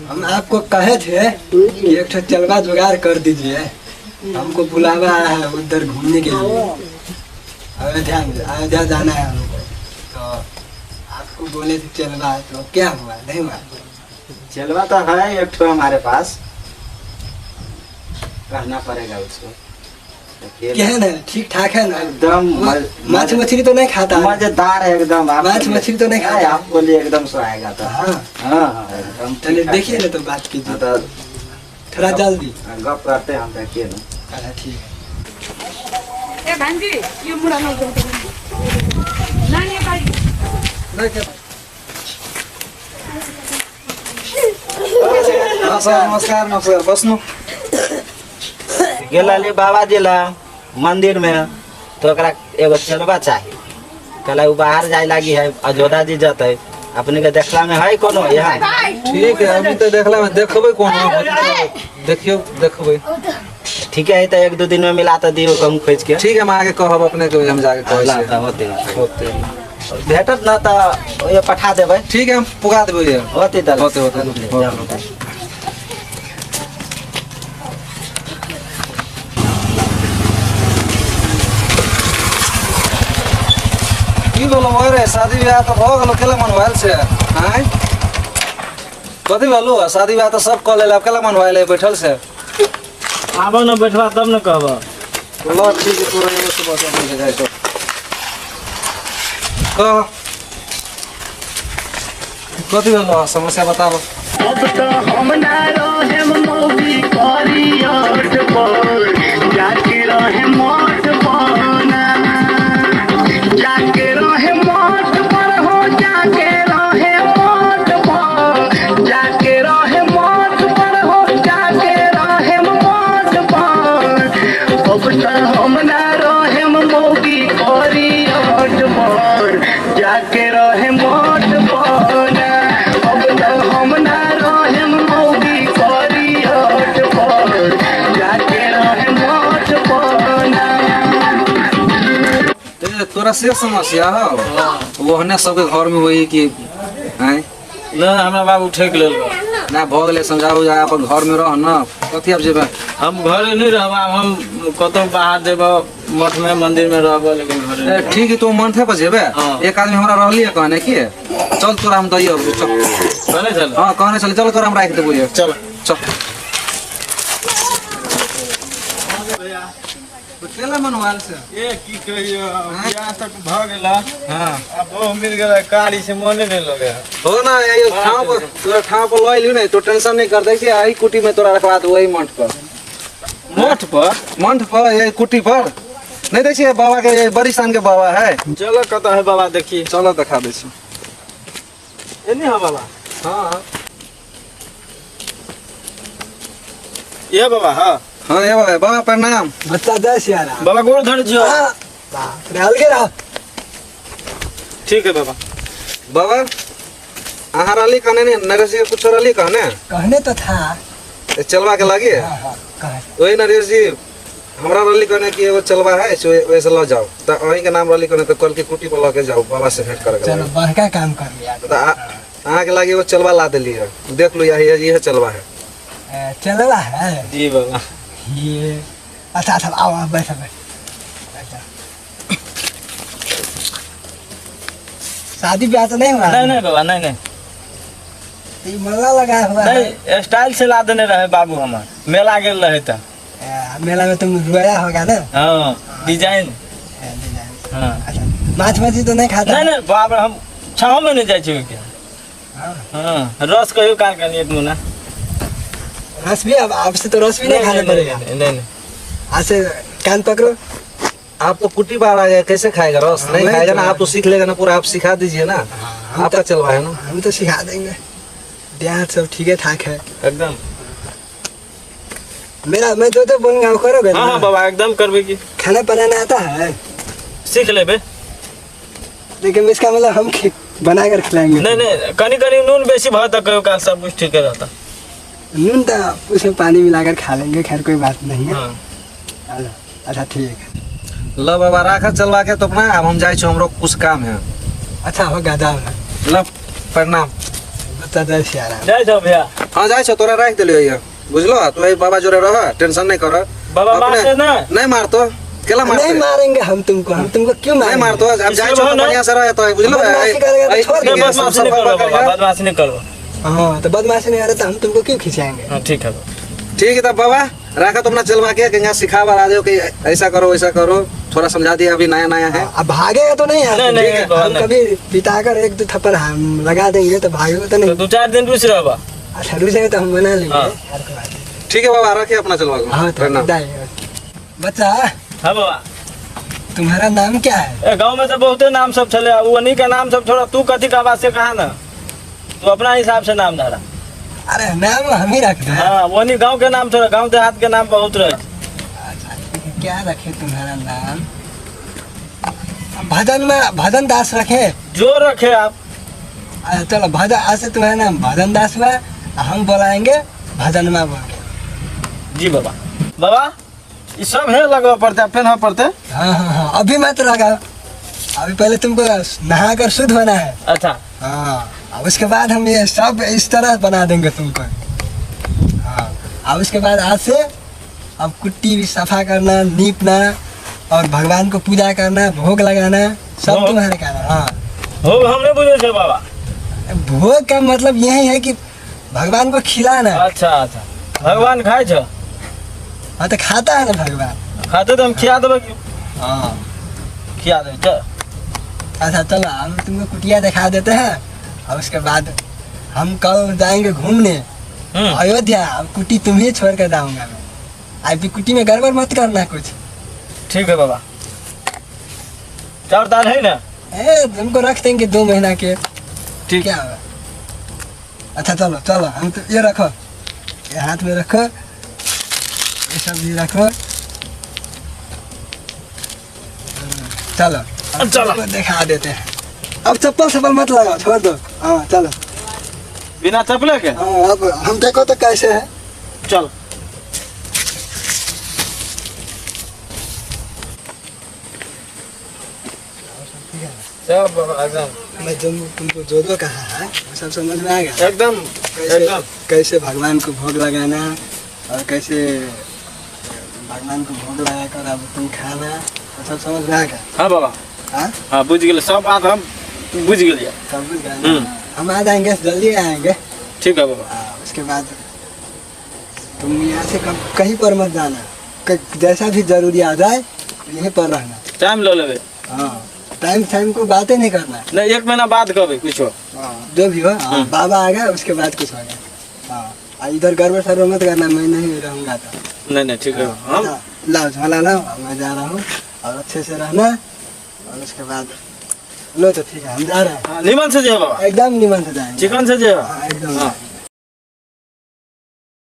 हम आपको कहे थे कि एक ठो चलवा जुगाड़ कर दीजिए। हमको बुलावा आया है उधर घूमने के लिए, अयोध्या जाना है हमको। तो आपको बोले थे चलवा, तो क्या हुआ, नहीं हुआ? चलवा तो है एक ठो हमारे पास, कहना पड़ेगा उसको। क्या है ना, ठीक ठाक है ना? एकदम माछ मछली तो नहीं खाता? मजेदार है एकदम। माछ मछली तो नहीं खाता? आपको लिए एकदम सुहाएगा। तो हाँ हाँ एकदम। चलिए देखिए ना, तो बात कीजिए तो थोड़ा जल्दी। गप करते हैं हम, देखिए ना। अच्छा ठीक है। ए भांजी ये मुड़ा न दो ना ये भाई नमस्कार नमस्कार, बस्नु। गेलाली बाबा जिला मंदिर में, तो ओकरा एगो चलवा चाहिए। कल वो बाहर जाए लगी है, अयोध्या जी जाते। अपने के देखला में है कोनो यहाँ? ठीक है, अभी तो देखला में देखबे कोनो, देखियो देखबे। ठीक है, तो एक दो दिन में मिला तो दियो कम खोज के। ठीक है, हम आगे कहब अपने को, हम जाके कहब होते होते। भेटत ना तो ये पठा देबै। ठीक है, हम पुगा देबै ये होते दल होते होते। की बोलो रे, शादी ब्याह तो हो गेलो, केला मन भइल से? हैं कथी बोलू? शादी ब्याह तो सब कऽ लेल, अब केला मन भइल बैठल से? आबो न बैठवा तब न कहबो। लो ठीक है, तोरा एगो से बस हम जाय तो कथी बोलो, समस्या बताबो। अब तो हम ना रहे मौगी करियट पर, जाके रहे मठ बना, जाके रहे मठ पर हो, जाके रहे मठ पर, जाके रहे मठ पर हो, जाके रहे मठ पर। अब तो हम ना रहे मौगी करियट पर, जाके रहे मठ बना। अब तो हम ना रहे मौगी करियट पर, जाके रहे मठ बना। तोरा से समस्या हो वो हने सबके घर में वही कि हैं ना हमरा बाबू ठेक लेल बा। ना भ गेले, समझाबू जा अपन घर में रह न, कथी अब जेबे? हम घरे नहीं रहब, हम कतौ बाहर देब, मठ में मंदिर में रहब, लेकिन घरे नहीं रहब। ठीक है, तो मंथे पर जेबे। हाँ। एक आदमी हमरा रहली है कहने की, चल तोरा हम दइयो, चल। कहने चल। हां कहने चल, चल तोरा हम राख देबो ये, चल चल। केला मनवाल से ए की कहियो, बियाह तक भ गेला। हां अब वो मिल गेला, गाड़ी से मने नहीं लगे। हो ना, ये ठाव पर तोरा ठाव पर लइ लियो नहीं, तो टेंशन नहीं कर दे कि आई कुटी में तोरा रखवा दो, वही मंठ पर। मठ पर मंठ पर ये कुटी पर नहीं देखिए, बाबा के ये बड़ी शान के बाबा है। चलो कता है बाबा, देखिए। चलो दिखा दे छी। एनी है बाबा? हां ये बाबा। हां हाँ ये बाबा प्रणाम। बच्चा जय सिया राम। बाबा गोड़ धर जियो। बाप रे, अलगे रहो। ठीक है बाबा। बाबा अहाँ रली कहने नहीं, नरेश जी कुछ रली कहने? कहने तो था। ये चलवा के लगे हाँ, कहे। वही नरेश जी हमरा रली कहने की एगो चलवा है, वैसे लो जाओ। तो अहीं के नाम रली कहने, तो कल की कुटी पर लेके जाओ, बाबा से भेंट करके चलो बड़का काम कर लिया। तो अहाँ के लागे एगो चलवा ला देलिए, देख लो ये चलवा है। चलवा है जी बाबा। ये? अच्छा अच्छा, आओ आओ, बैठो बैठो। शादी ब्याह तो नहीं हुआ? नहीं नहीं बाबा, नहीं नहीं ये मेला लगा हुआ है। नहीं, स्टाइल से ला देने रहे बाबू हमार, मेला गेल रहे था। मेला में तुम रोया होगा ना? हाँ डिजाइन। हाँ अच्छा, माछ मछली तो नहीं खाता? नहीं नहीं बाबा, हम छाव में नहीं जाए छियै के। हाँ रस कहियो काल का एक मुना। रस भी अब आपसे तो रस भी नहीं खाने पड़ेगा। नहीं आज से कान पकड़ो। आप तो कुटी बाहर आ गए, कैसे खाएगा रस? नहीं खाएगा ना, आप तो सीख लेगा ना पूरा, आप सिखा दीजिए ना। आपका चलवा है ना, हम तो सिखा देंगे। ब्याह सब ठीक है ठाक है एकदम। मेरा, मैं जो बोलूंगा वो करोगे ना? हाँ हाँ बाबा, एकदम करबे की। खाना बनाना आता है? सीख लेबे। लेकिन इसका मतलब हम बना कर खिलाएंगे? नहीं नहीं, कनी कनी नून बेसी भाव तक कहियो काल सब कुछ ठीक रहता। नून तो उसमें पानी मिलाकर खा लेंगे, खैर कोई बात नहीं है। हाँ चलो, अच्छा ठीक है। लो बाबा राखा चलवा के, तो अपना अब हम जाए हमरो कुछ काम है। अच्छा होगा, जाओ ना। लो प्रणाम। बच्चा जय सिया राम। जय छो भैया। हाँ जाए छो तोरा राख दिलियो ये बुझलो तो भाई बाबा जोरे रह टेंशन नहीं कर बाबा मारते ना नहीं मार तो केला मार नहीं मारेंगे हम तुमको क्यों नहीं मारेंगे? मार तो अब जाए छो तो बढ़िया से रह तो बुझलो बदमाशी करेगा तो छोड़ नहीं, देंगे। बदमाशी नहीं करो बाबा, बदमाशी नहीं करो। हाँ तो बदमाशी नहीं आ रहा तो हम तुमको क्यों खिंचाएंगे? हाँ ठीक है ठीक है तब बाबा रखा तुमने चलवा के कहीं सिखा बना दो कि ऐसा करो वैसा करो थोड़ा समझा दिया अभी नया नया है अब भागेगा तो नहीं यार। नहीं, नहीं, नहीं, हम नहीं। कभी बिताकर एक दो थप्पड़ हम लगा देंगे तो भागेगा तो तो नहीं। 2-4 दिन रुस रहो बा। अच्छा रुकेगा तो हम बना लेंगे। हाँ। यार कोई बात नहीं। ठीक है बाबा रखिए अपना चलवा को हाँ तो प्रणाम। बताइए। बच्चा हाँ बाबा तुम्हारा नाम क्या है? गांव में तो बहुते नाम सब चले अब वही का नाम सब छोड़ा तू कथी का बात से कहा ना तू अपना हिसाब से नाम धरा। अरे नाम हम ही रखते हैं। हाँ वही गांव के नाम छोड़ा गांव देहात के नाम बहुत रहे। अच्छा ठीक है, क्या रखे तुम्हारा नाम? भदन दास रखे। जो रखे आप। अच्छा, चलो भदन आज से तुम्हारा नाम भदन दास हुआ। हम बुलाएंगे भदनमा बोल के। जी बाबा बाबा ये सब है लगवा पड़ता है पहना पड़ते। हाँ हाँ हाँ अभी मत लगा। अभी पहले तुमको नहा कर शुद्ध होना है। अच्छा हाँ अब उसके बाद हम ये सब इस तरह बना देंगे तुमको। हाँ अब उसके बाद आज से अब कुट्टी भी सफा करना नीपना और भगवान को पूजा करना भोग लगाना सब भोग? तुम्हारे करना। हाँ हो हमने बुझे छे बाबा। भोग का मतलब यही है कि भगवान को खिलाना। अच्छा अच्छा भगवान खाए छो हाँ तो खाता है ना भगवान। खाते तो हम खिया देवे हाँ खिया देवे चल। अच्छा चलो हम तुमको कुटिया दिखा देते हैं और उसके बाद हम कल जाएंगे घूमने अयोध्या। अब कुटी तुम्हें छोड़ कर जाऊंगा मैं। अभी कुटी में गड़बड़ मत करना कुछ। ठीक है बाबा चार दाल है ना। तुमको रख देंगे 2 महीना के। ठीक क्या होगा? अच्छा चलो चलो हम तो ये रखो ये हाथ में रखो ये सब भी रखो। चलो अब चलो। तुमको दिखा देते हैं। अब चप्पल सप्पल मत लगाओ छोड़ दो। हाँ चलो। बिना चपले के हाँ अब हम देखो तो कैसे है। चल। सब बाबा एकदम मैं जो तुमको जो जो कहा है वो सब समझ में आ गया। एकदम एकदम कैसे भगवान को भोग लगाना और कैसे भगवान को भोग लगा कर अब तुम खाना वो सब समझ में आ गया। हाँ बाबा हाँ हाँ बुझ गए सब बात हम बुझ गए। सब कुछ जाना। हम आ जाएंगे जल्दी आएंगे। ठीक है बाबा उसके बाद तुम यहाँ से कहीं पर मत जाना। जैसा भी जरूरी आ जाए यहीं पर रहना। टाइम ले लेवे। हाँ टाइम को बातें नहीं करना। नहीं 1 महीना बाद कभी कुछ हो। जो भी हो बाबा आ गया उसके बाद कुछ होगा। हाँ इधर गड़बड़ सड़बड़ मत करना मैं नहीं रहूँगा तो। नहीं ठीक है हम लाओ झोला लाओ मैं जा रहा हूँ और अच्छे से रहना और उसके बाद लो तो ठीक है हम जा रहे हैं। निमन से जाए बाबा एकदम निमन से जाएंगे। चिकन से जाए हाँ, एकदम हाँ